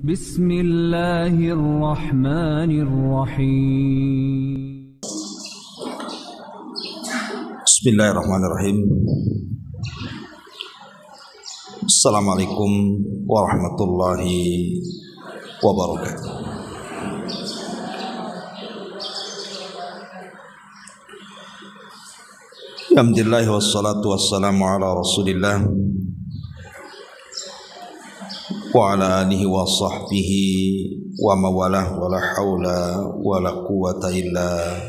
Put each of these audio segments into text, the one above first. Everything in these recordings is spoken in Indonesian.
Bismillahirrahmanirrahim. Bismillahirrahmanirrahim. Assalamualaikum warahmatullahi wabarakatuh. Alhamdulillah wassalatu wassalamu ala Rasulillah wa ala alihi wa sahbihi wa mawalah wa la hawla wa la quwata illa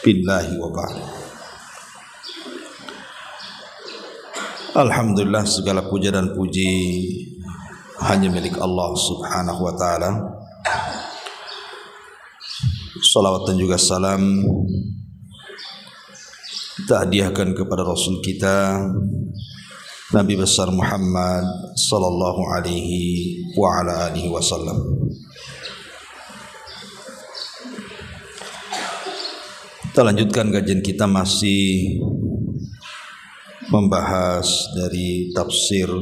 billahi wa ba'd. Alhamdulillah, segala puja dan puji hanya milik Allah subhanahu wa ta'ala. Salawat dan juga salam kita hadiahkan kepada Rasul kita Nabi besar Muhammad sallallahu alaihi wa ala alihi wasallam. Kita lanjutkan kajian kita, masih membahas dari tafsir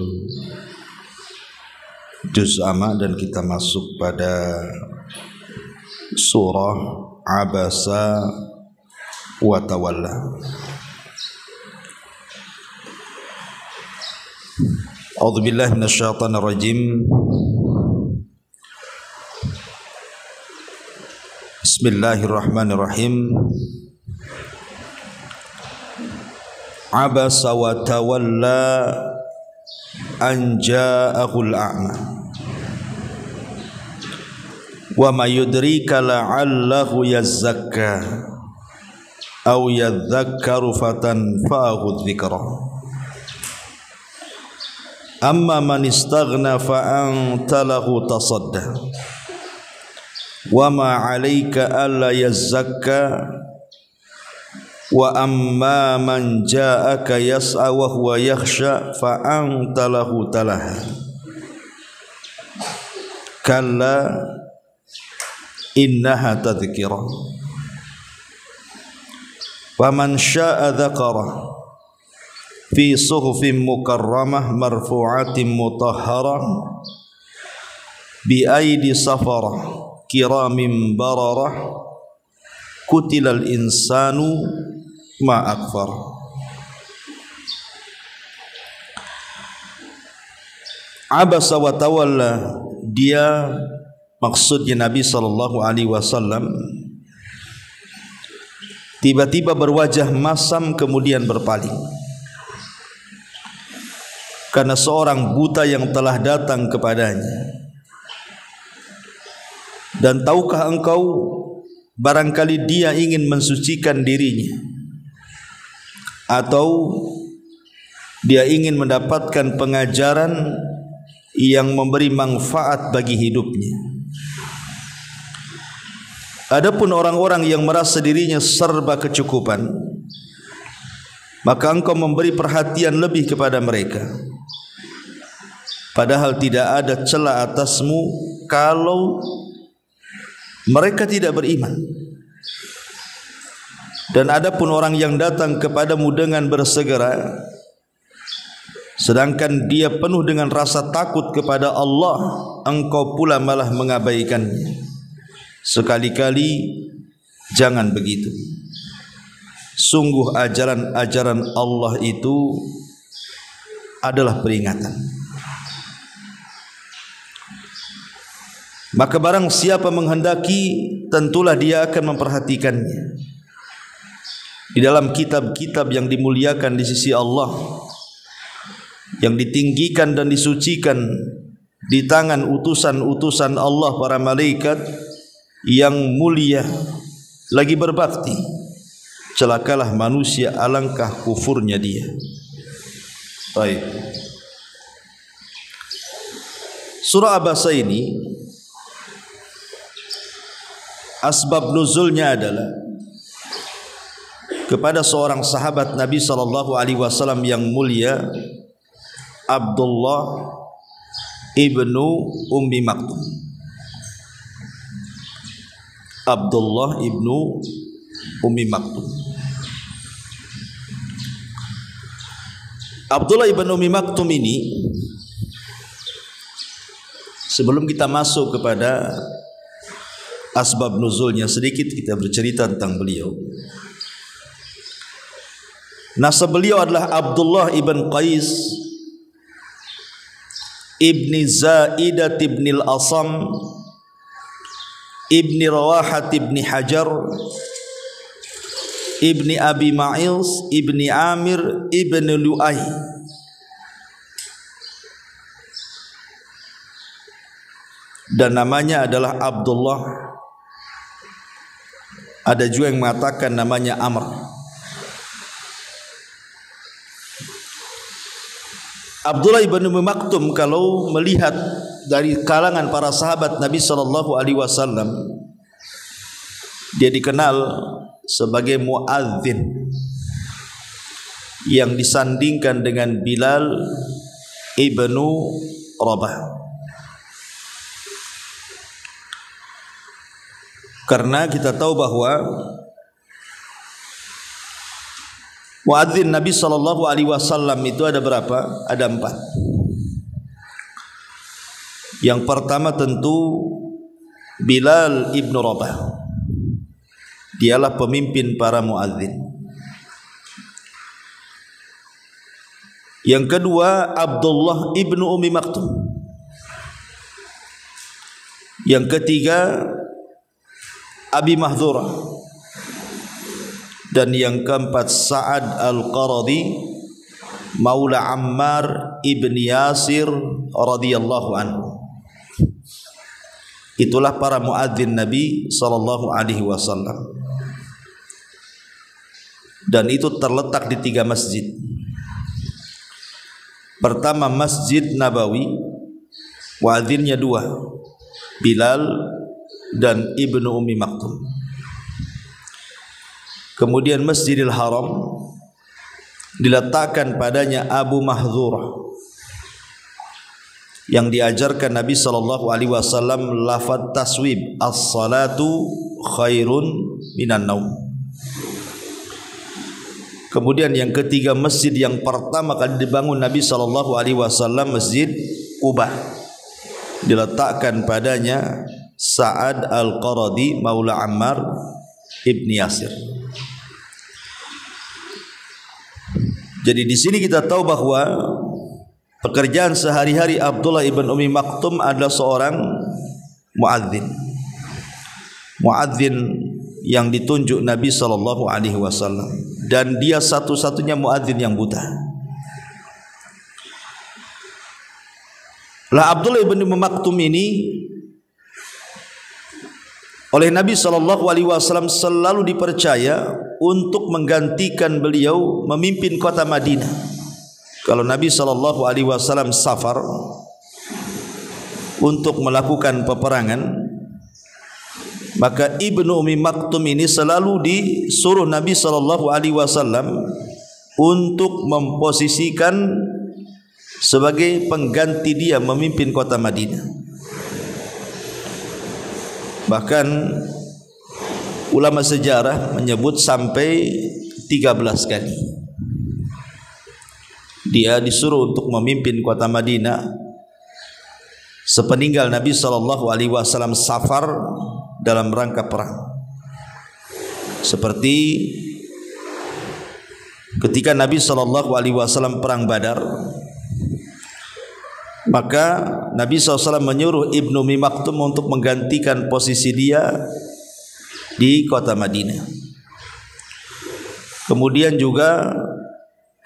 juz amma, dan kita masuk pada surah Abasa wa Tawalla. A'udzu billahi minasyaitonir rajim. Bismillahirrahmanirrahim. Abasa wa tawalla an ja'ahul a'ma wa ma yudrika la'allahu yazzakka aw yadhakkaru fatanfa'ahu dzikra. Amma man istaghna fa anta lahu tasadda wa ma 'alaika alla yazzakka wa amma man ja'aka yas'a wa huwa yakhsha fa anta lahu talaha kalla innaha tadhkira wa man syaa'a dzakara fi suhufin mukarramah marfu'atin mutahharah bi aidi safarah kiramin bararah kutilal insanu ma akfar. Abasa wa tawalla, dia maksudnya Nabi sallallahu alaihi wasallam tiba-tiba berwajah masam kemudian berpaling karena seorang buta yang telah datang kepadanya. Dan tahukah engkau, barangkali dia ingin mensucikan dirinya, atau dia ingin mendapatkan pengajaran yang memberi manfaat bagi hidupnya. Adapun orang-orang yang merasa dirinya serba kecukupan, maka engkau memberi perhatian lebih kepada mereka, padahal tidak ada celah atasmu kalau mereka tidak beriman. Dan adapun orang yang datang kepadamu dengan bersegera, sedangkan dia penuh dengan rasa takut kepada Allah, engkau pula malah mengabaikannya. Sekali-kali jangan begitu. Sungguh ajaran-ajaran Allah itu adalah peringatan. Maka barang siapa menghendaki, tentulah dia akan memperhatikannya di dalam kitab-kitab yang dimuliakan di sisi Allah, yang ditinggikan dan disucikan di tangan utusan-utusan Allah, para malaikat yang mulia lagi berbakti. Celakalah manusia, alangkah kufurnya dia. Baik. Surah Abasa ini asbab nuzulnya adalah kepada seorang sahabat Nabi sallallahu alaihi wasallam yang mulia, Abdullah ibnu Ummi Maktum. Abdullah ibnu Ummi Maktum. Abdullah ibn Ummi Maktum ini Sebelum kita masuk kepada asbab nuzulnya, sedikit kita bercerita tentang beliau. Nasab beliau adalah Abdullah ibn Qais ibni Zaidah ibn al-Asam ibni Rawahat ibni Hajar ibni Abi Ma'ils ibni Amir ibn Lu'ay. Dan namanya adalah Abdullah. Ada juga yang mengatakan namanya Amr. Abdullah ibn Umi Maktum kalau melihat dari kalangan para sahabat Nabi SAW, dia dikenal sebagai muadzin yang disandingkan dengan Bilal ibnu Rabah. Karena kita tahu bahwa muadzin Nabi SAW itu ada berapa? Ada 4. Yang pertama tentu Bilal ibnu Rabah. Dialah pemimpin para muadzin. Yang kedua Abdullah ibnu Umi Maktum. Yang ketiga Abi Mahdhurah. Dan yang keempat Sa'ad al-Qaradi Maula Ammar ibn Yasir radhiyallahu anhu. Itulah para muadzin Nabi SAW. Dan itu terletak di 3 masjid. Pertama Masjid Nabawi, muadzinnya 2, Bilal dan Ibnu Umi Maktum. Kemudian Masjidil Haram diletakkan padanya Abu Mahdhurah yang diajarkan Nabi SAW lafaz taswib, as-salatu khairun minan naum. Kemudian yang ketiga masjid yang pertama kali dibangun Nabi SAW, Masjid Quba, diletakkan padanya Sa'ad al-Qaradi Maula Ammar ibn Yasir. Jadi di sini kita tahu bahwa pekerjaan sehari-hari Abdullah ibn Umi Maktum adalah seorang muadzin. Muadzin yang ditunjuk Nabi SAW, dan dia satu-satunya muadzin yang buta. Lah Abdullah ibn Umi Maktum ini oleh Nabi SAW selalu dipercaya untuk menggantikan beliau memimpin kota Madinah. Kalau Nabi SAW safar untuk melakukan peperangan, maka Ibnu Umi Maktum ini selalu disuruh Nabi SAW untuk memposisikan sebagai pengganti dia memimpin kota Madinah. Bahkan ulama sejarah menyebut sampai 13 kali dia disuruh untuk memimpin kota Madinah sepeninggal Nabi SAW safar dalam rangka perang. Seperti ketika Nabi SAW perang Badar, maka Nabi SAW menyuruh Ibnu Umi Maktum untuk menggantikan posisi dia di kota Madinah. Kemudian juga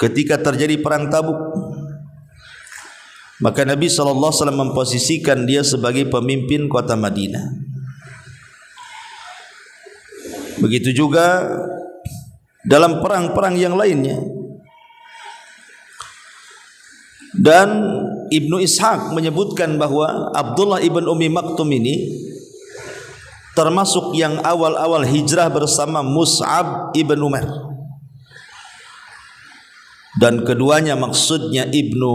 ketika terjadi perang Tabuk, maka Nabi SAW memposisikan dia sebagai pemimpin kota Madinah. Begitu juga dalam perang-perang yang lainnya. Dan Ibnu Ishaq menyebutkan bahwa Abdullah ibn Umi Maktum ini termasuk yang awal-awal hijrah bersama Mus'ab ibn Umar. Dan keduanya maksudnya Ibnu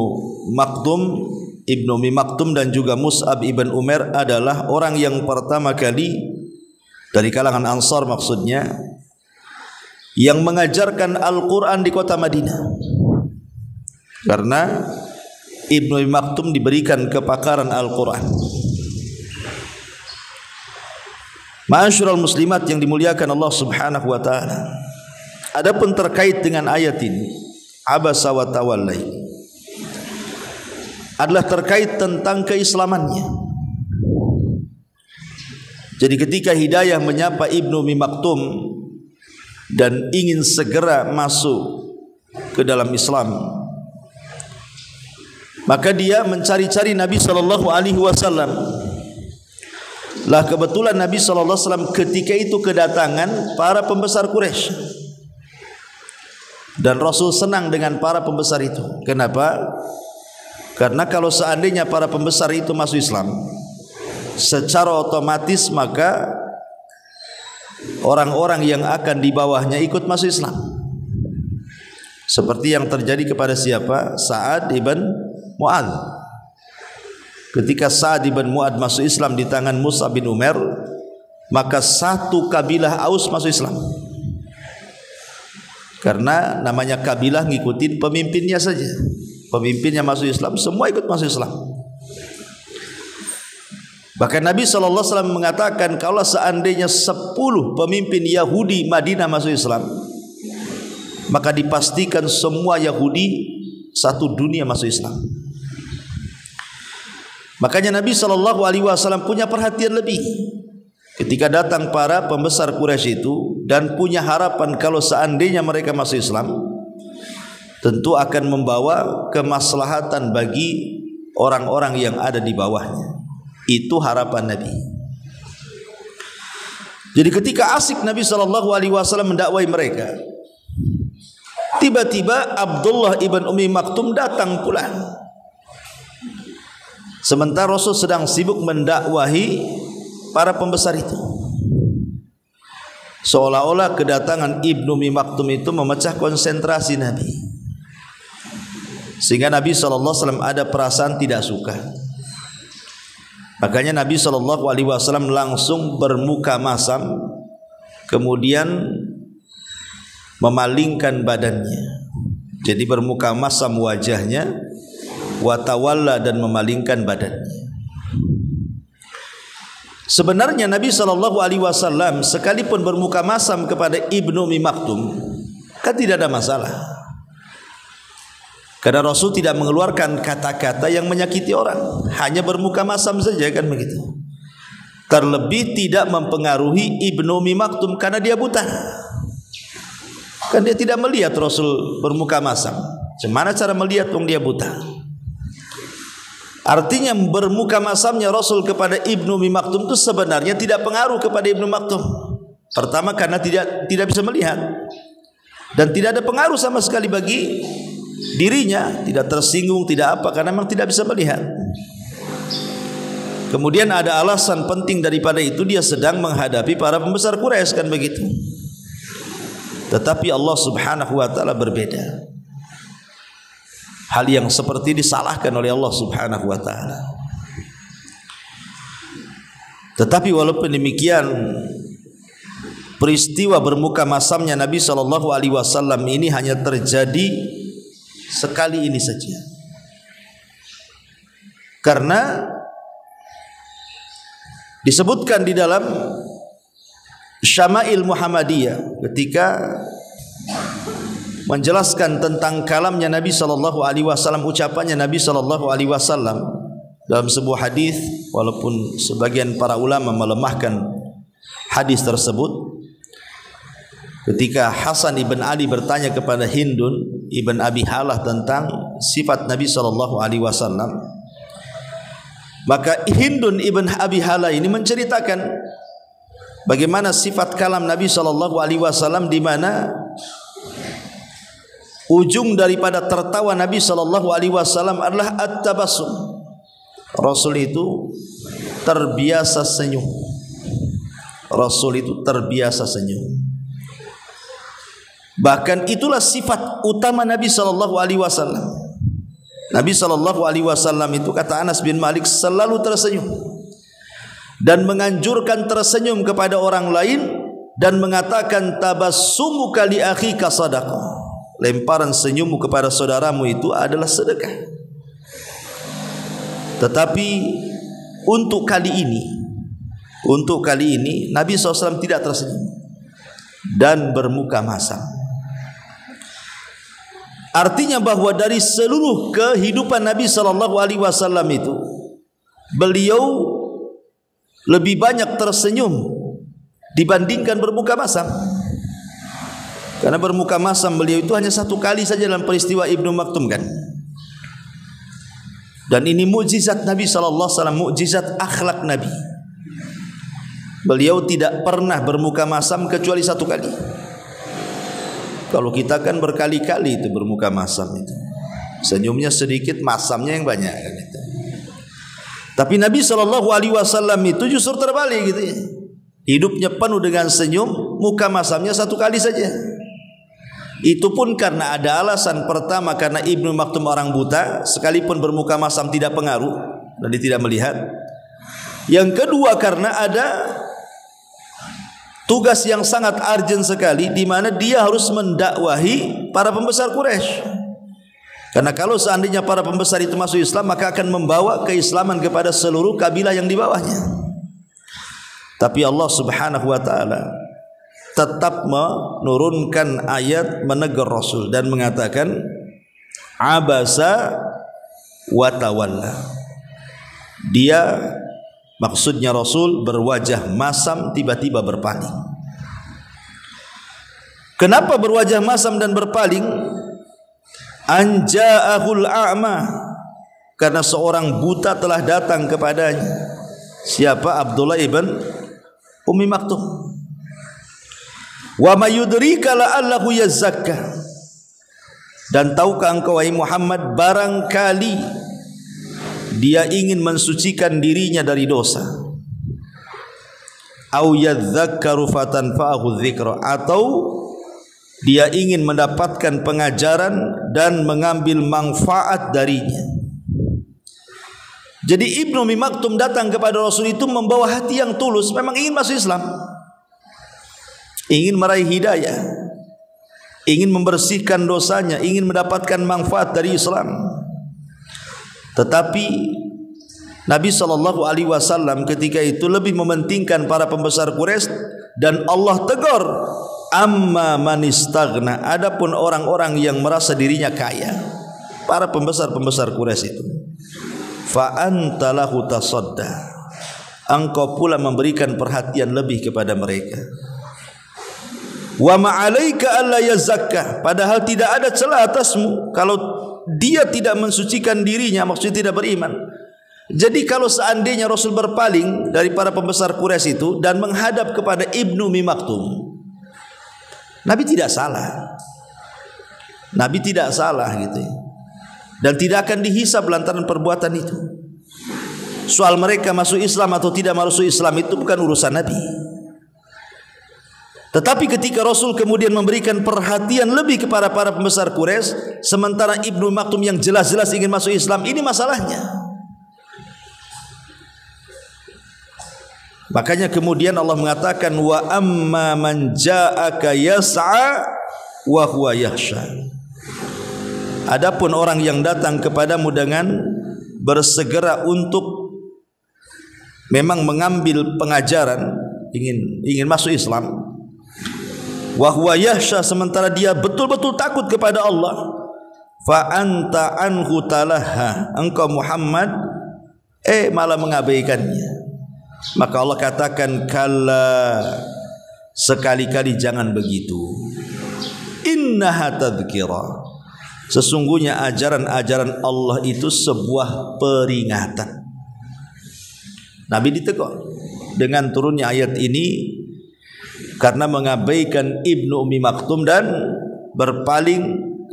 Umi Maktum dan juga Mus'ab ibn Umar adalah orang yang pertama kali dari kalangan Ansar maksudnya yang mengajarkan Al-Quran di kota Madinah. Karena Ibnu Umi Maktum diberikan kepakaran Al-Quran. Ma'asyiral muslimat yang dimuliakan Allah Subhanahu wa taala. Adapun terkait dengan ayat ini, abasa wa tawallai, adalah terkait tentang keislamannya. Jadi ketika Hidayah menyapa Ibnu Ummi Maktum dan ingin segera masuk ke dalam Islam, maka dia mencari-cari Nabi sallallahu alaihi wasallam. Lah kebetulan Nabi sallallahu alaihi wasallam ketika itu kedatangan para pembesar Quraisy. Dan Rasul senang dengan para pembesar itu. Kenapa? Karena kalau seandainya para pembesar itu masuk Islam, secara otomatis maka orang-orang yang akan di bawahnya ikut masuk Islam. Seperti yang terjadi kepada siapa? Sa'ad ibn Mu'adz. Ketika Sa'ad ibn Mu'adz masuk Islam di tangan Mus'ab bin Umair, maka satu kabilah Aus masuk Islam. Karena namanya kabilah ngikutin pemimpinnya saja. Pemimpinnya masuk Islam, semua ikut masuk Islam. Bahkan Nabi SAW mengatakan, kalau seandainya 10 pemimpin Yahudi Madinah masuk Islam, maka dipastikan semua Yahudi satu dunia masuk Islam. Makanya Nabi SAW punya perhatian lebih ketika datang para pembesar Quraisy itu, dan punya harapan kalau seandainya mereka masuk Islam, tentu akan membawa kemaslahatan bagi orang-orang yang ada di bawahnya. Itu harapan Nabi. Jadi ketika asik Nabi SAW mendakwai mereka, tiba-tiba Abdullah ibn Ummi Maktum datang pula. Sementara Rasul sedang sibuk mendakwahi para pembesar itu. Seolah-olah kedatangan Ibnu Ummi Maktum itu memecah konsentrasi Nabi, sehingga Nabi SAW ada perasaan tidak suka. Makanya Nabi SAW langsung bermuka masam, kemudian memalingkan badannya. Jadi bermuka masam wajahnya, watawalla, dan memalingkan badannya. Sebenarnya Nabi SAW sekalipun bermuka masam kepada Ibnu Ummi Maktum kan tidak ada masalah, karena Rasul tidak mengeluarkan kata-kata yang menyakiti orang, hanya bermuka masam saja, kan begitu. Terlebih tidak mempengaruhi Ibnu Ummi Maktum karena dia buta. Kan dia tidak melihat Rasul bermuka masam. Gimana cara melihat wong dia buta? Artinya bermuka masamnya Rasul kepada Ibnu Ummi Maktum itu sebenarnya tidak pengaruh kepada Ibnu Maktum. Pertama karena tidak bisa melihat, dan tidak ada pengaruh sama sekali bagi dirinya, tidak tersinggung, tidak apa, karena memang tidak bisa melihat. Kemudian ada alasan penting daripada itu, dia sedang menghadapi para pembesar Quraisy, kan begitu. Tetapi Allah Subhanahu wa taala berbeda. Hal yang seperti disalahkan oleh Allah Subhanahu wa taala. Tetapi walaupun demikian, peristiwa bermuka masamnya Nabi SAW ini hanya terjadi sekali ini saja. Karena disebutkan di dalam Syama'il Muhammadiyah ketika menjelaskan tentang kalamnya Nabi SAW, ucapannya Nabi SAW dalam sebuah hadis, walaupun sebagian para ulama melemahkan hadis tersebut. Ketika Hasan ibn Ali bertanya kepada Hindun ibn Abi Halah tentang sifat Nabi SAW, maka Hindun ibn Abi Halah ini menceritakan bagaimana sifat kalam Nabi SAW, di mana ujung daripada tertawa Nabi SAW adalah at-tabassum. Rasul itu terbiasa senyum. Rasul itu terbiasa senyum. Bahkan itulah sifat utama Nabi SAW. Nabi SAW itu, kata Anas bin Malik, selalu tersenyum dan menganjurkan tersenyum kepada orang lain, dan mengatakan tabassumuka li akhika sadaqah. Lemparan senyummu kepada saudaramu itu adalah sedekah. Tetapi untuk kali ini, Untuk kali ini Nabi SAW tidak tersenyum dan bermuka masam. Artinya bahwa dari seluruh kehidupan Nabi SAW itu, beliau lebih banyak tersenyum dibandingkan bermuka masam. Karena bermuka masam beliau itu hanya satu kali saja dalam peristiwa Ibnu Maktum kan. Dan ini mukjizat Nabi SAW, mukjizat akhlak Nabi. Beliau tidak pernah bermuka masam kecuali satu kali. Kalau kita kan berkali-kali itu bermuka masam itu. Senyumnya sedikit, masamnya yang banyak kan itu. Tapi Nabi SAW itu justru terbalik gitu ya. Hidupnya penuh dengan senyum, muka masamnya satu kali saja. Itu pun karena ada alasan. Pertama, karena Ibnu Maktum orang buta, sekalipun bermuka masam tidak pengaruh dan dia tidak melihat. Yang kedua, karena ada tugas yang sangat urgent sekali, di mana dia harus mendakwahi para pembesar Quraisy. Karena kalau seandainya para pembesar itu masuk Islam, maka akan membawa keislaman kepada seluruh kabilah yang di bawahnya. Tapi Allah Subhanahu wa taala tetap menurunkan ayat menegur Rasul dan mengatakan abasa wa tawalla. Dia, maksudnya Rasul, berwajah masam tiba-tiba berpaling. Kenapa berwajah masam dan berpaling? Anja'ahul a'ma, karena seorang buta telah datang kepadanya. Siapa? Abdullah ibn Ummi Maktum. Wa mayudrika la'allahu yazakka, dan tahukah engkau wahai Muhammad, barangkali dia ingin mensucikan dirinya dari dosa. Au yadzakkaru fatanfa'ahu dzikra, atau dia ingin mendapatkan pengajaran dan mengambil manfaat darinya. Jadi Ibnu Ummi Maktum datang kepada Rasul itu membawa hati yang tulus, memang ingin masuk Islam, ingin meraih hidayah, ingin membersihkan dosanya, ingin mendapatkan manfaat dari Islam. Tetapi Nabi SAW ketika itu lebih mementingkan para pembesar Quraisy, dan Allah tegur, amma man istaghna, adapun orang-orang yang merasa dirinya kaya, para pembesar-pembesar Quraisy itu, fa anta lahu tasadda, engkau pula memberikan perhatian lebih kepada mereka. Wa ma'alaika alla yazakka, padahal tidak ada celah atasmu kalau dia tidak mensucikan dirinya, maksudnya tidak beriman. Jadi kalau seandainya Rasul berpaling dari para pembesar Quraisy itu dan menghadap kepada Ibnu Ummi Maktum, Nabi tidak salah. Nabi tidak salah gitu ya. Dan tidak akan dihisab lantaran perbuatan itu. Soal mereka masuk Islam atau tidak masuk Islam itu bukan urusan Nabi. Tetapi ketika Rasul kemudian memberikan perhatian lebih kepada para pembesar Quraisy, sementara Ibnu Maktum yang jelas-jelas ingin masuk Islam, ini masalahnya. Makanya kemudian Allah mengatakan, wa amma man ja'aka yas'a wa huwa yakhsha. Adapun orang yang datang kepadamu dengan bersegera untuk memang mengambil pengajaran, ingin masuk Islam, wa huwa yakhsha, sementara dia betul-betul takut kepada Allah, fa anta anhu talaha, engkau Muhammad malah mengabaikannya. Maka Allah katakan, kalla, sekali-kali jangan begitu. Innaha tadhkirah, sesungguhnya ajaran-ajaran Allah itu sebuah peringatan. Nabi ditegur dengan turunnya ayat ini karena mengabaikan Ibnu Ummi Maktum dan berpaling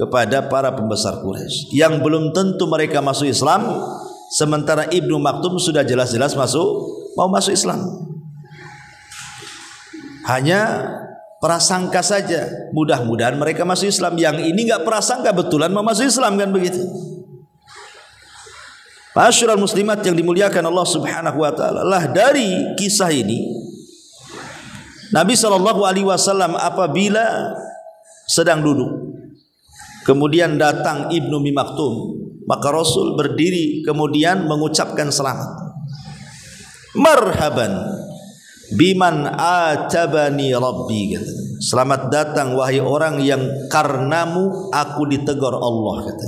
kepada para pembesar Quraisy yang belum tentu mereka masuk Islam, sementara Ibnu Maktum sudah jelas-jelas mau masuk Islam. Hanya prasangka saja, mudah-mudahan mereka masuk Islam. Yang ini enggak prasangka, betulan mau masuk Islam, kan begitu. Ma'asyiral muslimat yang dimuliakan Allah Subhanahu wa taala, lah dari kisah ini Nabi SAW apabila sedang duduk, kemudian datang Ibnu Ummi Maktum, maka Rasul berdiri kemudian mengucapkan selamat, marhaban biman atabani rabbi, kata. Selamat datang wahai orang yang karenamu aku ditegur Allah, kata.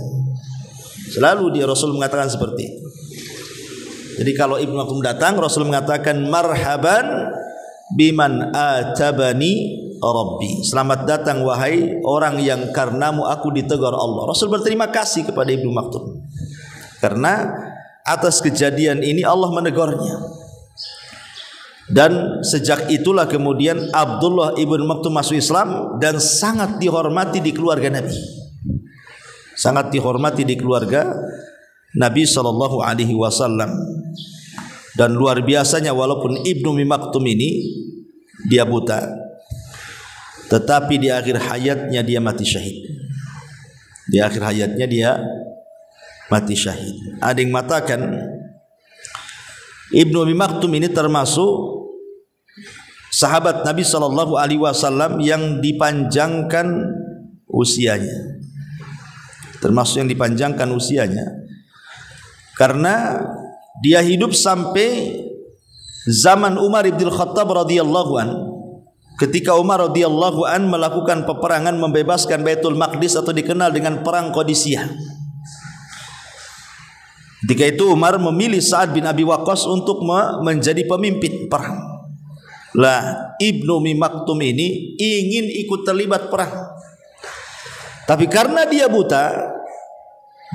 Selalu dia Rasul mengatakan seperti itu. Jadi kalau Ibnu Maktum datang, Rasul mengatakan marhaban biman atabani rabbi. Selamat datang wahai orang yang karenamu aku ditegur Allah. Rasul berterima kasih kepada Ibnu Maktum karena atas kejadian ini Allah menegurnya. Dan sejak itulah kemudian Abdullah ibn Maktum masuk Islam dan sangat dihormati di keluarga Nabi. Sangat dihormati di keluarga Nabi sallallahu alaihi wasallam. Dan luar biasanya walaupun Ibnu Maktum ini dia buta, tetapi di akhir hayatnya dia mati syahid. Di akhir hayatnya dia mati syahid. Ada yang mengatakan Ibnu Maktum ini termasuk sahabat Nabi sallallahu alaihi wasallam yang dipanjangkan usianya. Termasuk yang dipanjangkan usianya karena dia hidup sampai zaman Umar bin Khattab radhiyallahu an. Ketika Umar radhiyallahu an melakukan peperangan membebaskan Baitul Maqdis atau dikenal dengan perang Qadisiyah. Ketika itu Umar memilih Sa'ad bin Abi Waqqas untuk menjadi pemimpin perang. Lah Ibnu Maktum ini ingin ikut terlibat perang, tapi karena dia buta,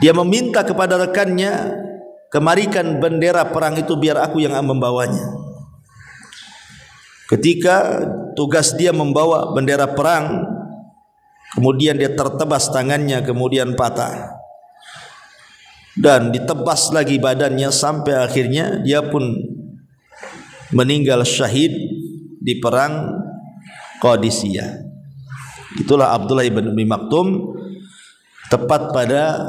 dia meminta kepada rekannya, kemarikan bendera perang itu biar aku yang membawanya. Ketika tugas dia membawa bendera perang, kemudian dia tertebas tangannya, kemudian patah dan ditebas lagi badannya sampai akhirnya dia pun meninggal syahid di perang Qadisiyah. Itulah Abdullah ibn Maktum tepat pada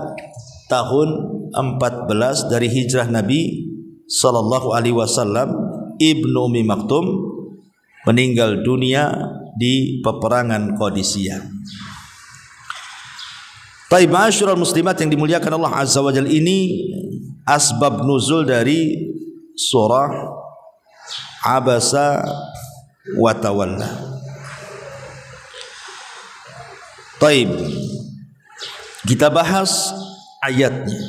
tahun 14 dari hijrah Nabi sallallahu alaihi wasallam. Ibnu Maktum meninggal dunia di peperangan Qadisiyah. Taib ma'asyiral muslimat yang dimuliakan Allah Azza wa Jalla, ini asbab nuzul dari surah Abasa wa Tawalla. Taib, kita bahas ayatnya.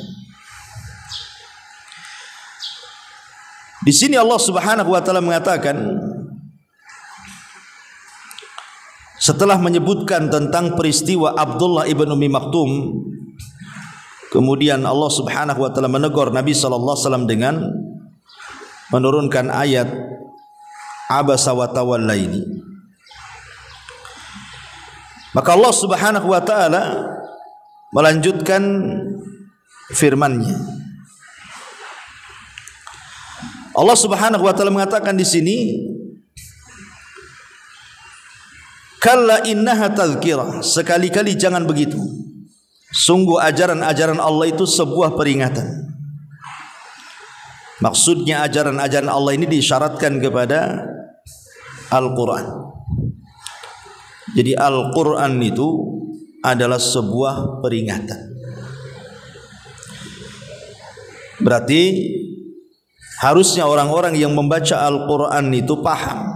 Di sini Allah Subhanahu wa taala mengatakan, setelah menyebutkan tentang peristiwa Abdullah ibn Maktum, kemudian Allah Subhanahu wa taala menegur Nabi sallallahu alaihi wasallam dengan menurunkan ayat Abasa wa Tawalla ini. Maka Allah Subhanahu wa taala melanjutkan firman-Nya. Allah Subhanahu wa taala mengatakan di sini, kalla innaha tadhkirah, sekali-kali jangan begitu. Sungguh ajaran-ajaran Allah itu sebuah peringatan. Maksudnya ajaran-ajaran Allah ini disyaratkan kepada Al-Quran. Jadi Al-Quran itu adalah sebuah peringatan. Berarti harusnya orang-orang yang membaca Al-Quran itu paham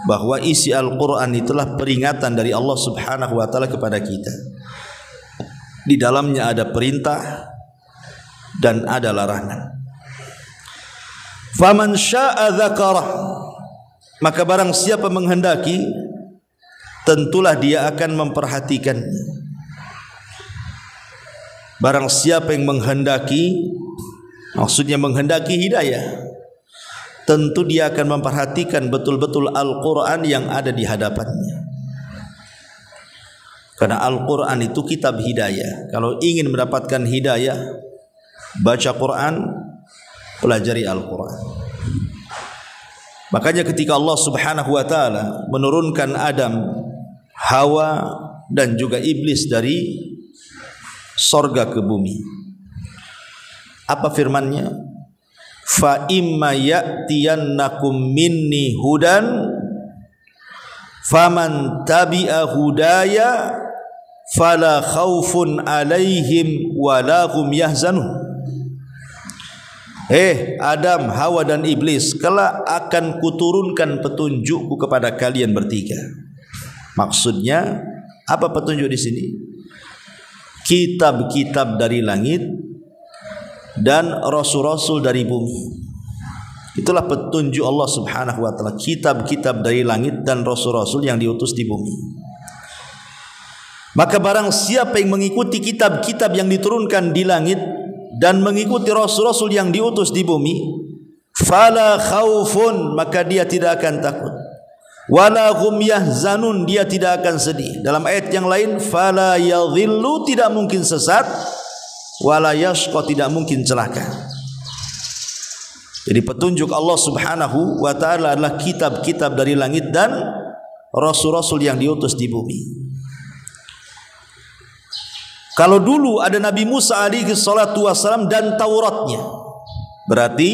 bahwa isi Al-Quran itulah peringatan dari Allah Subhanahu wa taala kepada kita. Di dalamnya ada perintah dan ada larangan. Faman syaa'a dzakarah, maka barang siapa menghendaki, tentulah dia akan memperhatikannya. Barang siapa yang menghendaki, maksudnya menghendaki hidayah, tentu dia akan memperhatikan betul-betul Al-Quran yang ada di hadapannya. Karena Al-Quran itu kitab hidayah. Kalau ingin mendapatkan hidayah, baca Quran, pelajari Al-Quran. Makanya ketika Allah Subhanahu wa taala menurunkan Adam, Hawa dan juga iblis dari sorga ke bumi, apa firman-Nya? Fa imma ya'tiyannakum minni hudan faman tabi'a hudaya fala khaufun alaihim wala hum yahzanun. Adam, Hawa dan Iblis, kelak akan kuturunkan petunjukku kepada kalian bertiga. Maksudnya apa petunjuk di sini? Kitab-kitab dari langit dan rasul-rasul dari bumi. Itulah petunjuk Allah Subhanahu wa taala, kitab-kitab dari langit dan rasul-rasul yang diutus di bumi. Maka barang siapa yang mengikuti kitab-kitab yang diturunkan di langit dan mengikuti rasul-rasul yang diutus di bumi, fala khaufun, maka dia tidak akan takut. Wala hum yahzanun, dia tidak akan sedih. Dalam ayat yang lain, fala yadhillu, tidak mungkin sesat, wala yashqa, tidak mungkin celaka. Jadi petunjuk Allah Subhanahu wa taala adalah kitab-kitab dari langit dan rasul-rasul yang diutus di bumi. Kalau dulu ada Nabi Musa alaihi salatu wasalam dan Tauratnya, berarti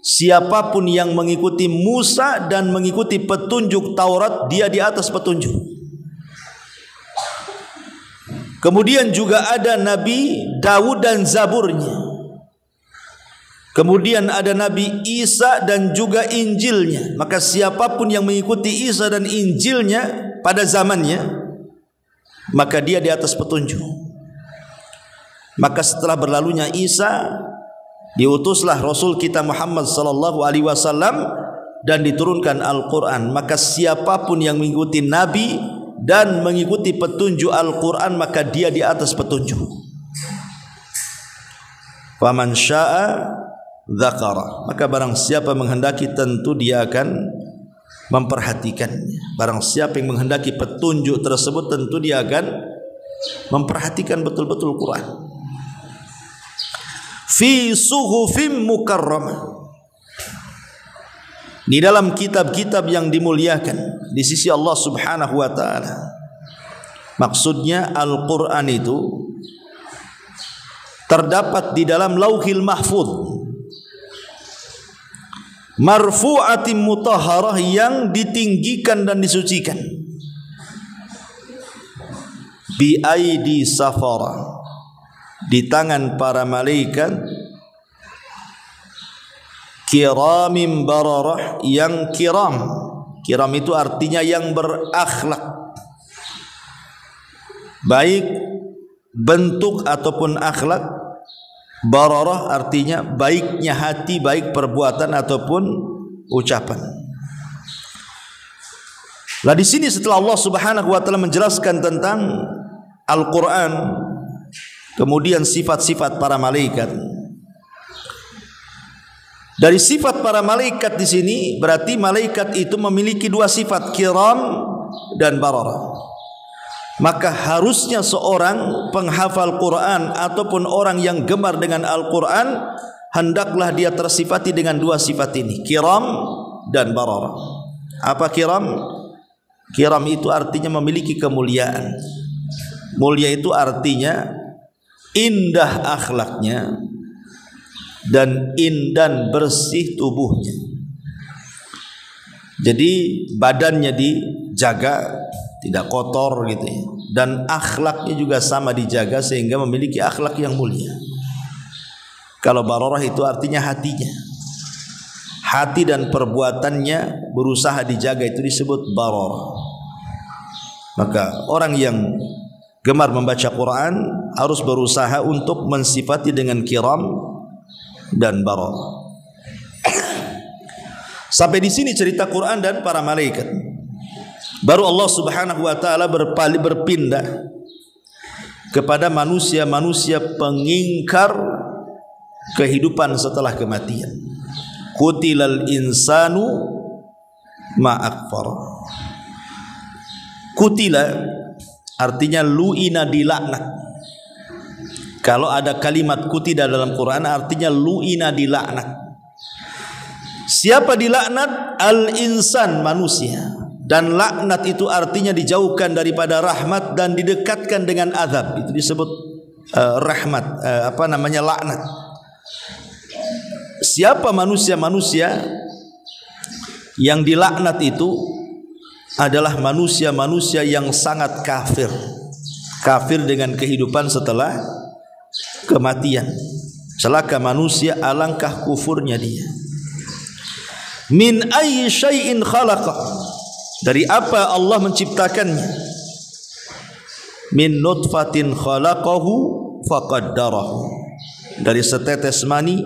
siapapun yang mengikuti Musa dan mengikuti petunjuk Taurat, dia di atas petunjuk. Kemudian juga ada Nabi Daud dan Zaburnya. Kemudian ada Nabi Isa dan juga Injilnya. Maka siapapun yang mengikuti Isa dan Injilnya pada zamannya, maka dia di atas petunjuk. Maka setelah berlalunya Isa, diutuslah Rasul kita Muhammad sallallahu alaihi wasallam dan diturunkan Al-Quran. Maka siapapun yang mengikuti Nabi dan mengikuti petunjuk Al-Quran, maka dia di atas petunjuk. Faman syaa dzakara, maka barang siapa menghendaki tentu dia akan memperhatikannya. Barang siapa yang menghendaki petunjuk tersebut tentu dia akan memperhatikan betul-betul Quran. Fi suhufim mukarramah, di dalam kitab-kitab yang dimuliakan di sisi Allah Subhanahu wa taala. Maksudnya Al-Quran itu terdapat di dalam Lauhil Mahfuz, marfu'atin mutahharah, yang ditinggikan dan disucikan, bi aidi safara, di tangan para malaikat, kiramim bararah, yang kiram. Kiram itu artinya yang berakhlak, baik bentuk ataupun akhlak. Bararah artinya baiknya hati, baik perbuatan ataupun ucapan. Lah di sini setelah Allah Subhanahu wa taala menjelaskan tentang Al-Qur'an, kemudian sifat-sifat para malaikat. Dari sifat para malaikat di sini berarti malaikat itu memiliki dua sifat, kiram dan bararah. Maka harusnya seorang penghafal Quran ataupun orang yang gemar dengan Al-Quran, hendaklah dia tersifati dengan dua sifat ini, kiram dan bararah. Apa kiram? Kiram itu artinya memiliki kemuliaan. Mulia itu artinya indah akhlaknya dan indah bersih tubuhnya. Jadi badannya dijaga, tidak kotor gitu ya, dan akhlaknya juga sama dijaga sehingga memiliki akhlak yang mulia. Kalau bararah itu artinya hatinya, hati dan perbuatannya berusaha dijaga, itu disebut bararah. Maka orang yang gemar membaca Quran harus berusaha untuk mensifati dengan kiram dan bararah. Sampai di sini cerita Quran dan para malaikat. Baru Allah Subhanahu wa taala berpindah kepada manusia-manusia pengingkar kehidupan setelah kematian. Qutilal insanu ma akfar. Qutila artinya lu'ina, dilaknat. Kalau ada kalimat qutila dalam Quran artinya lu'ina, dilaknat. Siapa dilaknat? Al-insan, manusia. Dan laknat itu artinya dijauhkan daripada rahmat dan didekatkan dengan azab. Itu disebut rahmat, laknat. Siapa manusia-manusia yang dilaknat itu adalah manusia-manusia yang sangat kafir. Kafir dengan kehidupan setelah kematian. Celaka manusia, alangkah kufurnya dia. Min ayyi syai'in khalaqa, dari apa Allah menciptakannya? Min nutfatin khalaqahu faqaddarahu, dari setetes mani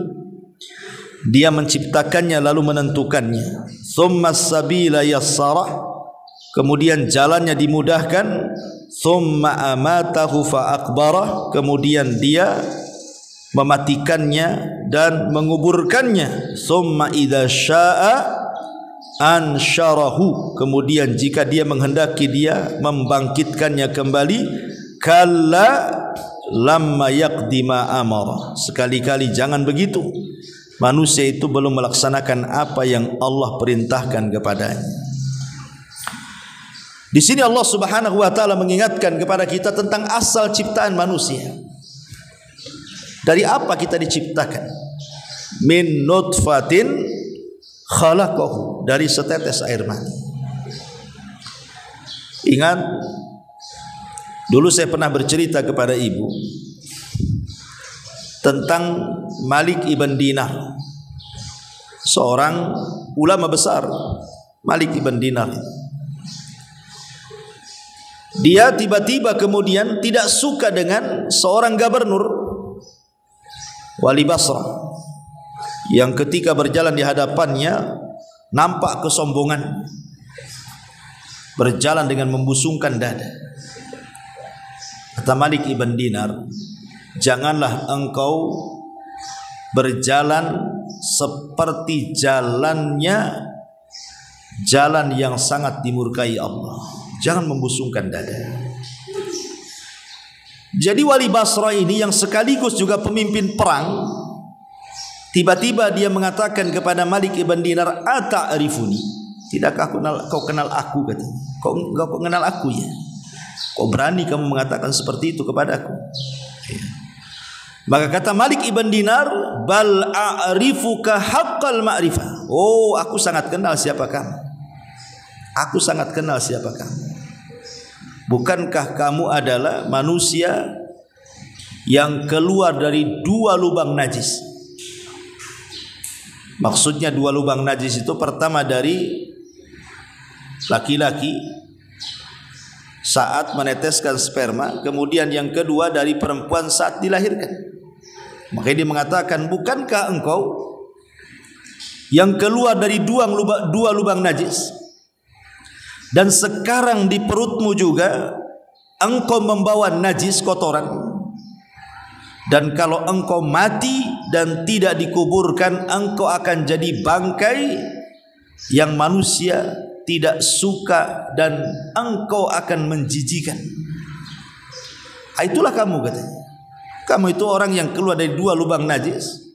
dia menciptakannya lalu menentukannya. Tsumma sabila yassarah, kemudian jalannya dimudahkan. Tsumma amatahu fa'akbarah, kemudian dia mematikannya dan menguburkannya. Tsumma idza syaa'a ansyarahu, kemudian jika dia menghendaki dia membangkitkannya kembali. Kalla lamma yaqdima amara, sekali-kali jangan begitu. Manusia itu belum melaksanakan apa yang Allah perintahkan kepadanya. Di sini Allah Subhanahu wa taala mengingatkan kepada kita tentang asal ciptaan manusia. Dari apa kita diciptakan? Min nutfatin khalaqahu, dari setetes air mani. Ingat, dulu saya pernah bercerita kepada ibu tentang Malik ibn Dinar, seorang ulama besar. Malik ibn Dinar, dia tiba-tiba kemudian tidak suka dengan seorang gubernur wali Basra yang ketika berjalan di hadapannya nampak kesombongan, berjalan dengan membusungkan dada. Kata Malik ibn Dinar, janganlah engkau berjalan seperti jalan yang sangat dimurkai Allah. Jangan membusungkan dada. Jadi wali Basra ini yang sekaligus juga pemimpin perang, tiba-tiba dia mengatakan kepada Malik ibn Dinar, ata'rifuni, tidakkah kau kenal aku? Katanya, kau kenal aku ya? Kau berani kamu mengatakan seperti itu kepadaku? Ya. Maka kata Malik ibn Dinar, bal a'rifuka haqqal ma'rifah. Oh, aku sangat kenal siapa kamu. Aku sangat kenal siapa kamu. Bukankah kamu adalah manusia yang keluar dari dua lubang najis? Maksudnya dua lubang najis itu, pertama dari laki-laki saat meneteskan sperma, kemudian yang kedua dari perempuan saat dilahirkan. Makanya dia mengatakan, bukankah engkau yang keluar dari dua lubang najis, dan sekarang di perutmu juga engkau membawa najis, kotoran, dan kalau engkau mati dan tidak dikuburkan, engkau akan jadi bangkai yang manusia tidak suka dan engkau akan menjijikan. Itulah kamu, katanya. Kamu itu orang yang keluar dari dua lubang najis,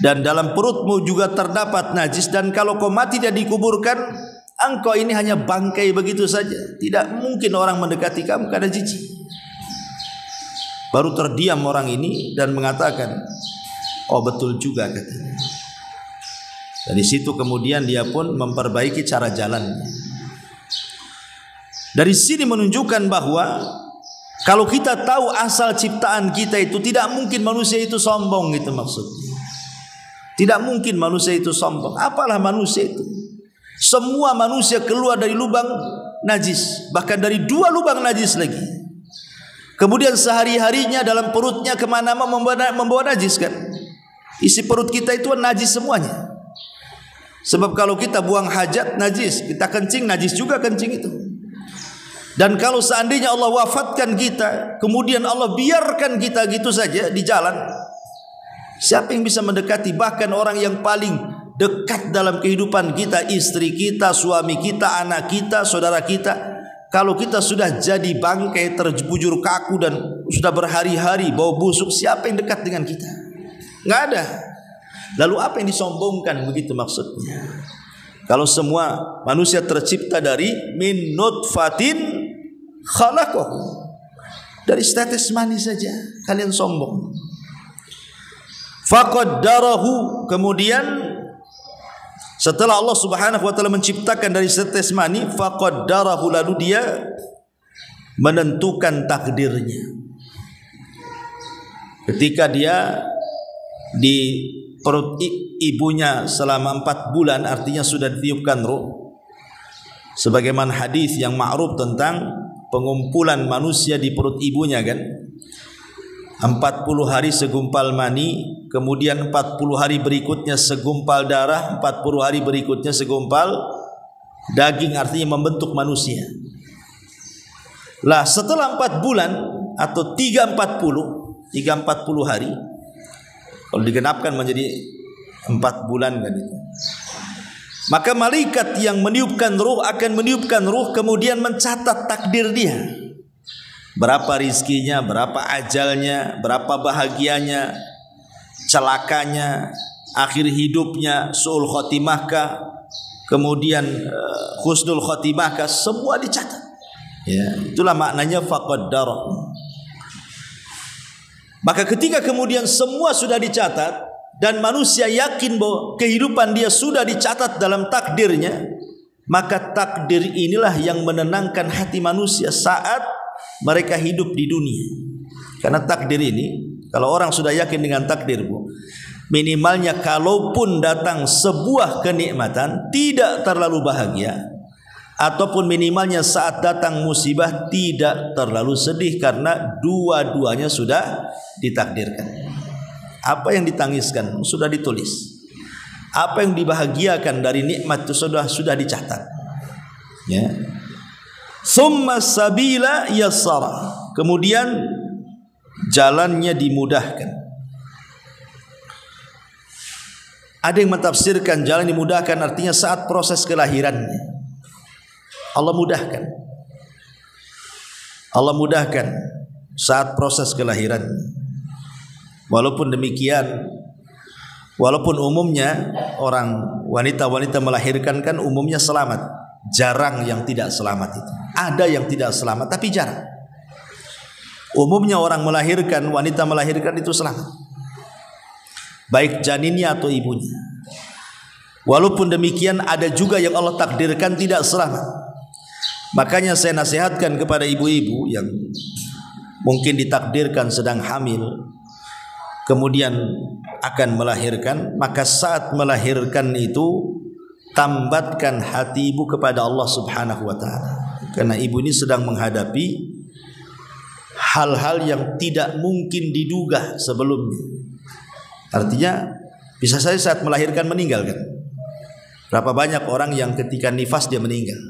dan dalam perutmu juga terdapat najis, dan kalau kau mati dan dikuburkan, engkau ini hanya bangkai begitu saja. Tidak mungkin orang mendekati kamu karena jijik. Baru terdiam orang ini dan mengatakan, oh betul juga, katanya. Dari situ kemudian dia pun memperbaiki cara jalannya. Dari sini menunjukkan bahwa kalau kita tahu asal ciptaan kita itu, tidak mungkin manusia itu sombong, itu maksudnya. Tidak mungkin manusia itu sombong. Apalah manusia itu? Semua manusia keluar dari lubang najis, bahkan dari dua lubang najis lagi. Kemudian sehari-harinya dalam perutnya kemana-mana membawa najis, kan? Isi perut kita itu najis semuanya. Sebab kalau kita buang hajat najis, kita kencing najis juga kencing itu. Dan kalau seandainya Allah wafatkan kita, kemudian Allah biarkan kita gitu saja di jalan, siapa yang bisa mendekati? Bahkan orang yang paling dekat dalam kehidupan kita, istri kita, suami kita, anak kita, saudara kita, kalau kita sudah jadi bangkai terbujur kaku dan sudah berhari-hari bau busuk, siapa yang dekat dengan kita? Nggak ada. Lalu apa yang disombongkan, begitu maksudnya? Kalau semua manusia tercipta dari min nutfatin khalaqahu, dari status mani saja kalian sombong. Faqaddarahu, kemudian setelah Allah Subhanahu wa taala menciptakan dari setetes mani, faqaddarahu, lalu dia menentukan takdirnya. Ketika dia di perut ibunya selama 4 bulan, artinya sudah ditiupkan ruh. Sebagaimana hadis yang ma'ruf tentang pengumpulan manusia di perut ibunya kan, 40 hari segumpal mani, kemudian 40 hari berikutnya segumpal darah, 40 hari berikutnya segumpal daging, artinya membentuk manusia. Lah setelah 4 bulan atau 340 hari, kalau digenapkan menjadi 4 bulan kan itu, maka malaikat yang meniupkan ruh akan meniupkan ruh, kemudian mencatat takdir dia. Berapa rizkinya, berapa ajalnya, berapa bahagianya, celakanya, akhir hidupnya, su'ul khotimahkah, kemudian husnul khotimahkah, semua dicatat. Ya, itulah maknanya faqaddara. Maka ketika kemudian semua sudah dicatat dan manusia yakin bahwa kehidupan dia sudah dicatat dalam takdirnya, maka takdir inilah yang menenangkan hati manusia saat mereka hidup di dunia. Karena takdir ini, kalau orang sudah yakin dengan takdir, Bu, minimalnya kalaupun datang sebuah kenikmatan tidak terlalu bahagia, ataupun minimalnya saat datang musibah tidak terlalu sedih, karena dua-duanya sudah ditakdirkan. Apa yang ditangiskan sudah ditulis, apa yang dibahagiakan dari nikmat itu sudah dicatat. Ya. Summa sabila yassara, kemudian jalannya dimudahkan. Ada yang mentafsirkan jalan dimudahkan artinya saat proses kelahirannya Allah mudahkan. Allah mudahkan saat proses kelahirannya. Walaupun demikian, walaupun umumnya orang wanita-wanita melahirkan kan umumnya selamat, jarang yang tidak selamat itu. Ada yang tidak selamat tapi jarang. Umumnya orang melahirkan, wanita melahirkan itu selamat, baik janinnya atau ibunya. Walaupun demikian ada juga yang Allah takdirkan tidak selamat. Makanya saya nasihatkan kepada ibu-ibu yang mungkin ditakdirkan sedang hamil, kemudian akan melahirkan, maka saat melahirkan itu tambatkan hati ibu kepada Allah Subhanahu wa ta'ala. Karena ibu ini sedang menghadapi hal-hal yang tidak mungkin diduga sebelumnya. Artinya bisa saja saat melahirkan meninggal kan. Berapa banyak orang yang ketika nifas dia meninggal.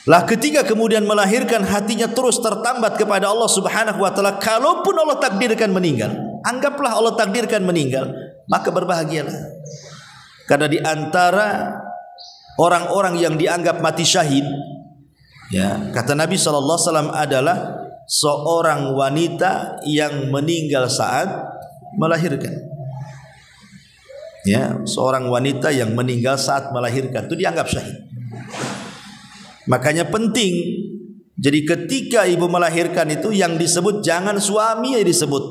Lah ketika kemudian melahirkan hatinya terus tertambat kepada Allah Subhanahu wa ta'ala. Kalaupun Allah takdirkan meninggal, anggaplah Allah takdirkan meninggal, maka berbahagialah. Karena di antara orang-orang yang dianggap mati syahid, ya, kata Nabi SAW adalah seorang wanita yang meninggal saat melahirkan. Ya, seorang wanita yang meninggal saat melahirkan itu dianggap syahid. Makanya penting, jadi ketika ibu melahirkan itu yang disebut jangan suami yang disebut,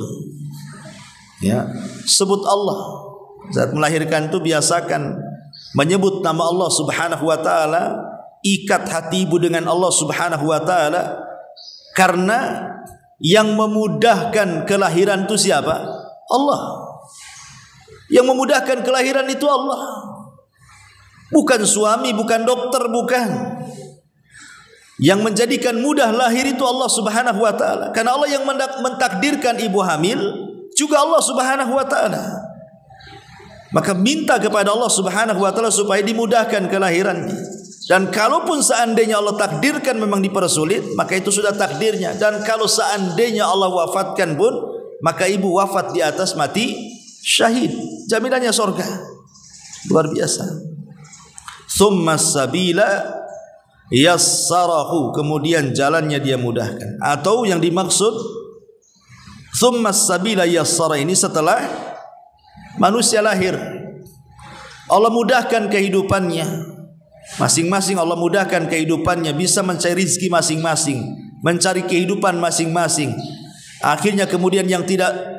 ya, sebut Allah. Saat melahirkan itu biasakan menyebut nama Allah Subhanahu wa ta'ala, ikat hati ibu dengan Allah Subhanahu wa ta'ala. Karena yang memudahkan kelahiran itu siapa? Allah. Yang memudahkan kelahiran itu Allah, bukan suami, bukan dokter, bukan. Yang menjadikan mudah lahir itu Allah Subhanahu wa ta'ala. Karena Allah yang mentakdirkan ibu hamil juga Allah Subhanahu wa ta'ala. Maka minta kepada Allah Subhanahu wa ta'ala supaya dimudahkan kelahirannya. Dan kalaupun seandainya Allah takdirkan memang dipersulit, maka itu sudah takdirnya. Dan kalau seandainya Allah wafatkan pun, maka ibu wafat di atas mati syahid, jaminannya surga. Luar biasa. Tsumma sabila yassarahu, kemudian jalannya dia mudahkan. Atau yang dimaksud tsumma sabila yassara ini setelah manusia lahir, Allah mudahkan kehidupannya. Masing-masing Allah mudahkan kehidupannya, bisa mencari rezeki masing-masing, mencari kehidupan masing-masing. Akhirnya kemudian yang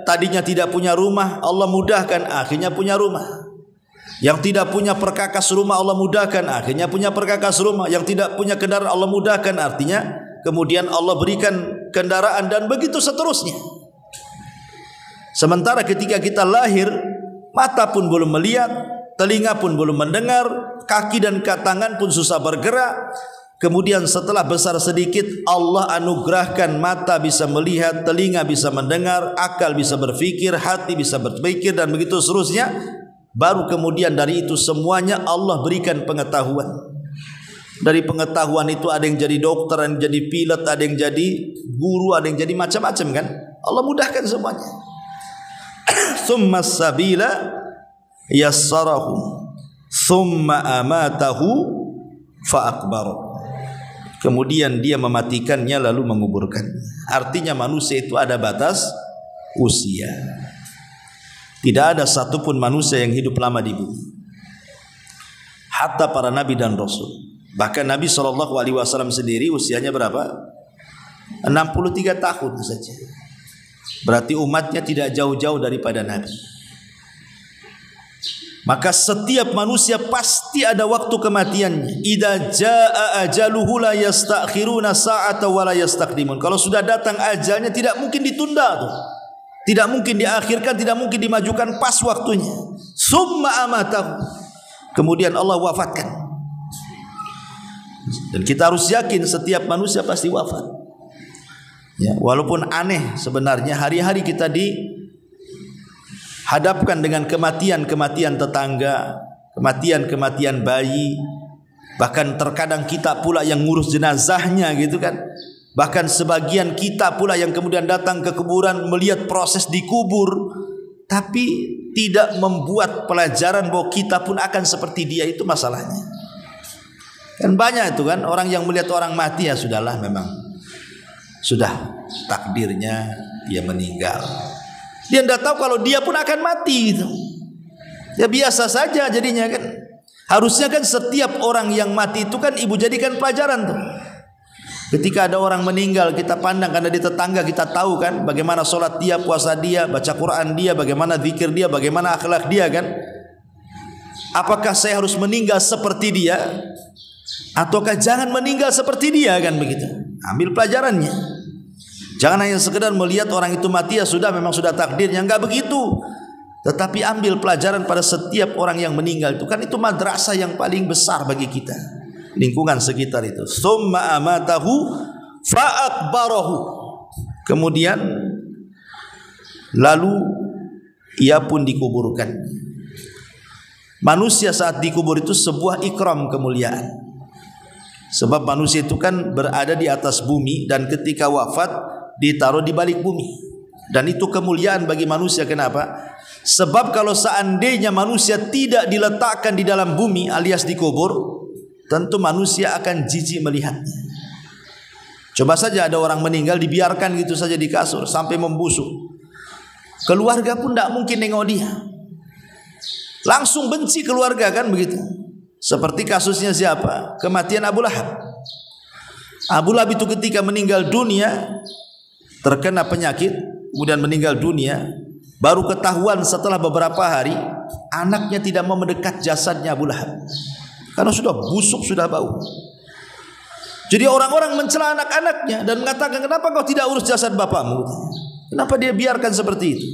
tadinya tidak punya rumah, Allah mudahkan, akhirnya punya rumah. Yang tidak punya perkakas rumah, Allah mudahkan, akhirnya punya perkakas rumah. Yang tidak punya kendaraan, Allah mudahkan, artinya kemudian Allah berikan kendaraan, dan begitu seterusnya. Sementara ketika kita lahir, mata pun belum melihat, telinga pun belum mendengar, kaki dan tangan pun susah bergerak. Kemudian setelah besar sedikit, Allah anugerahkan mata bisa melihat, telinga bisa mendengar, akal bisa berfikir, hati bisa berpikir, dan begitu seterusnya. Baru kemudian dari itu semuanya Allah berikan pengetahuan. Dari pengetahuan itu ada yang jadi dokter, ada yang jadi pilot, ada yang jadi guru, ada yang jadi macam-macam kan. Allah mudahkan semuanya. Tsumma sabila yassarahu tsumma amatahu fa akbar. Kemudian dia mematikannya lalu menguburkan. Artinya manusia itu ada batas usia. Tidak ada satupun manusia yang hidup lama di bumi. Hatta para nabi dan rasul. Bahkan Nabi SAW sendiri usianya berapa? 63 tahun saja. Berarti umatnya tidak jauh-jauh daripada Nabi. Maka setiap manusia pasti ada waktu kematiannya. Idza jaa ajaluhu la yastakhiruna sa'ata wa la yastaqdimun. Kalau sudah datang ajalnya tidak mungkin ditunda tuh. Tidak mungkin diakhirkan, tidak mungkin dimajukan, pas waktunya. Summa amatahu. Kemudian Allah wafatkan. Dan kita harus yakin setiap manusia pasti wafat. Ya, walaupun aneh sebenarnya hari-hari kita dihadapkan dengan kematian-kematian tetangga, kematian-kematian bayi, bahkan terkadang kita pula yang ngurus jenazahnya gitu kan. Bahkan sebagian kita pula yang kemudian datang ke kuburan melihat proses dikubur, tapi tidak membuat pelajaran bahwa kita pun akan seperti dia. Itu masalahnya. Kan banyak itu kan orang yang melihat orang mati, ya sudahlah, memang sudah takdirnya dia meninggal. Dia tidak tahu kalau dia pun akan mati gitu. Ya biasa saja jadinya kan. Harusnya kan setiap orang yang mati itu kan ibu jadikan pelajaran tuh. Ketika ada orang meninggal, kita pandang karena di tetangga kita tahu kan bagaimana sholat dia, puasa dia, baca Quran dia, bagaimana zikir dia, bagaimana akhlak dia kan. Apakah saya harus meninggal seperti dia, ataukah jangan meninggal seperti dia kan begitu. Ambil pelajarannya. Jangan hanya sekedar melihat orang itu mati, ya sudah memang sudah takdirnya, enggak begitu. Tetapi ambil pelajaran pada setiap orang yang meninggal itu kan, itu madrasah yang paling besar bagi kita. Lingkungan sekitar itu. Tsumma amatahu fa akbarahu. Kemudian lalu ia pun dikuburkan. Manusia saat dikubur itu sebuah ikram, kemuliaan. Sebab manusia itu kan berada di atas bumi dan ketika wafat ditaruh di balik bumi. Dan itu kemuliaan bagi manusia. Kenapa? Sebab kalau seandainya manusia tidak diletakkan di dalam bumi alias dikubur, tentu manusia akan jijik melihatnya. Coba saja ada orang meninggal dibiarkan gitu saja di kasur sampai membusuk. Keluarga pun tidak mungkin nengok dia. Langsung benci keluarga kan begitu. Seperti kasusnya siapa? Kematian Abu Lahab. Abu Lahab itu ketika meninggal dunia terkena penyakit, kemudian meninggal dunia, baru ketahuan setelah beberapa hari anaknya tidak mau mendekat jasadnya Abu Lahab karena sudah busuk, sudah bau. Jadi orang-orang mencela anak-anaknya dan mengatakan, kenapa kau tidak urus jasad bapakmu? Kenapa dia biarkan seperti itu?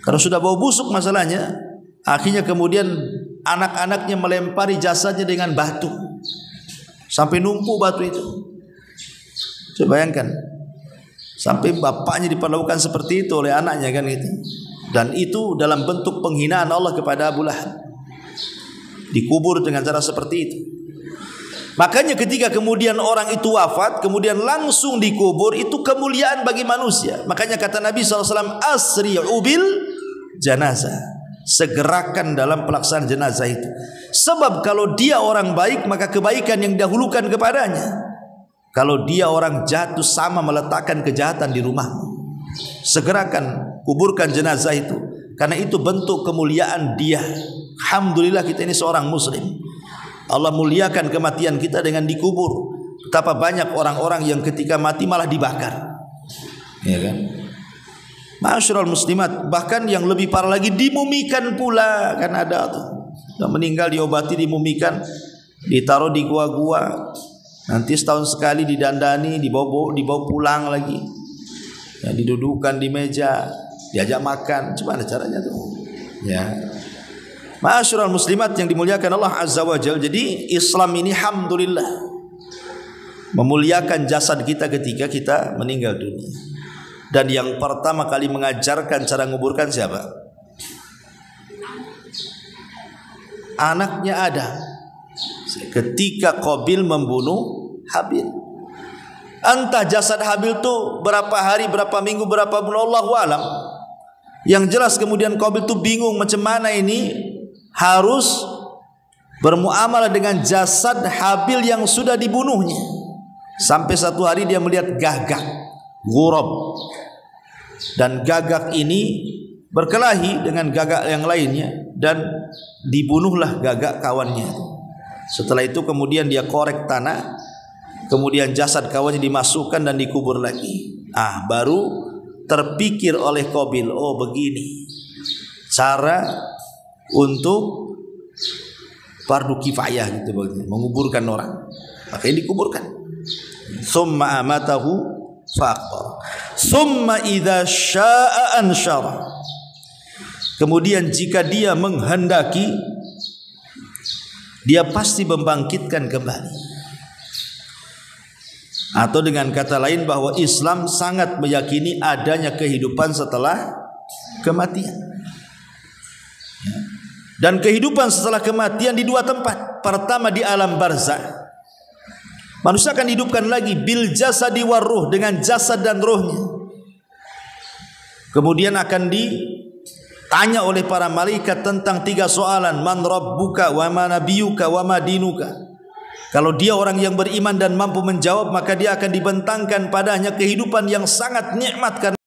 Karena sudah bau busuk masalahnya. Akhirnya kemudian anak-anaknya melempari jasadnya dengan batu sampai numpuk batu itu. Coba bayangkan, sampai bapaknya diperlakukan seperti itu oleh anaknya kan gitu. Dan itu dalam bentuk penghinaan Allah kepada Abu Lahab. Dikubur dengan cara seperti itu. Makanya ketika kemudian orang itu wafat, kemudian langsung dikubur, itu kemuliaan bagi manusia. Makanya kata Nabi SAW, asri'u bil janazah. Segerakan dalam pelaksanaan jenazah itu. Sebab kalau dia orang baik, maka kebaikan yang didahulukan kepadanya. Kalau dia orang jahat, itu sama meletakkan kejahatan di rumahmu. Segerakan kuburkan jenazah itu, karena itu bentuk kemuliaan dia. Alhamdulillah kita ini seorang muslim. Allah muliakan kematian kita dengan dikubur. Betapa banyak orang-orang yang ketika mati malah dibakar, ya kan? Ma'asyiral muslimat, bahkan yang lebih parah lagi dimumikan pula. Kan ada tuh, sudah meninggal diobati, dimumikan, ditaruh di gua-gua. Nanti setahun sekali didandani, dibawa pulang lagi, ya, didudukan di meja, diajak makan, gimana caranya tuh? Ya. Ma'asyiral muslimat yang dimuliakan Allah Azza wa Jalla. Jadi Islam ini alhamdulillah memuliakan jasad kita ketika kita meninggal dunia. Dan yang pertama kali mengajarkan cara menguburkan siapa? Anaknya Adam. Ketika Qabil membunuh Habil. Entah jasad Habil tuh berapa hari, berapa minggu, berapa bulan, Allahu alam. Yang jelas kemudian Qabil tuh bingung macam mana ini harus bermuamalah dengan jasad Habil yang sudah dibunuhnya. Sampai satu hari dia melihat gagak, ghurab. Dan gagak ini berkelahi dengan gagak yang lainnya dan dibunuhlah gagak kawannya. Setelah itu kemudian dia korek tanah, kemudian jasad kawannya dimasukkan dan dikubur lagi. Baru terpikir oleh Qabil, oh begini cara untuk fardu kifayah gitu, menguburkan orang. Makanya dikuburkan. Summa amatahu faqar. Summa idza syaa'a ansyara. Kemudian jika dia menghendaki, dia pasti membangkitkan kembali. Atau dengan kata lain bahwa Islam sangat meyakini adanya kehidupan setelah kematian. Dan kehidupan setelah kematian di dua tempat. Pertama di alam barzakh. Manusia akan dihidupkan lagi bil jasadi war ruh, dengan jasad dan rohnya. Kemudian akan ditanya oleh para malaikat tentang tiga soalan, man rabbuka wa ma nabiyuka wa ma dinuka. Kalau dia orang yang beriman dan mampu menjawab, maka dia akan dibentangkan padanya kehidupan yang sangat nikmat karena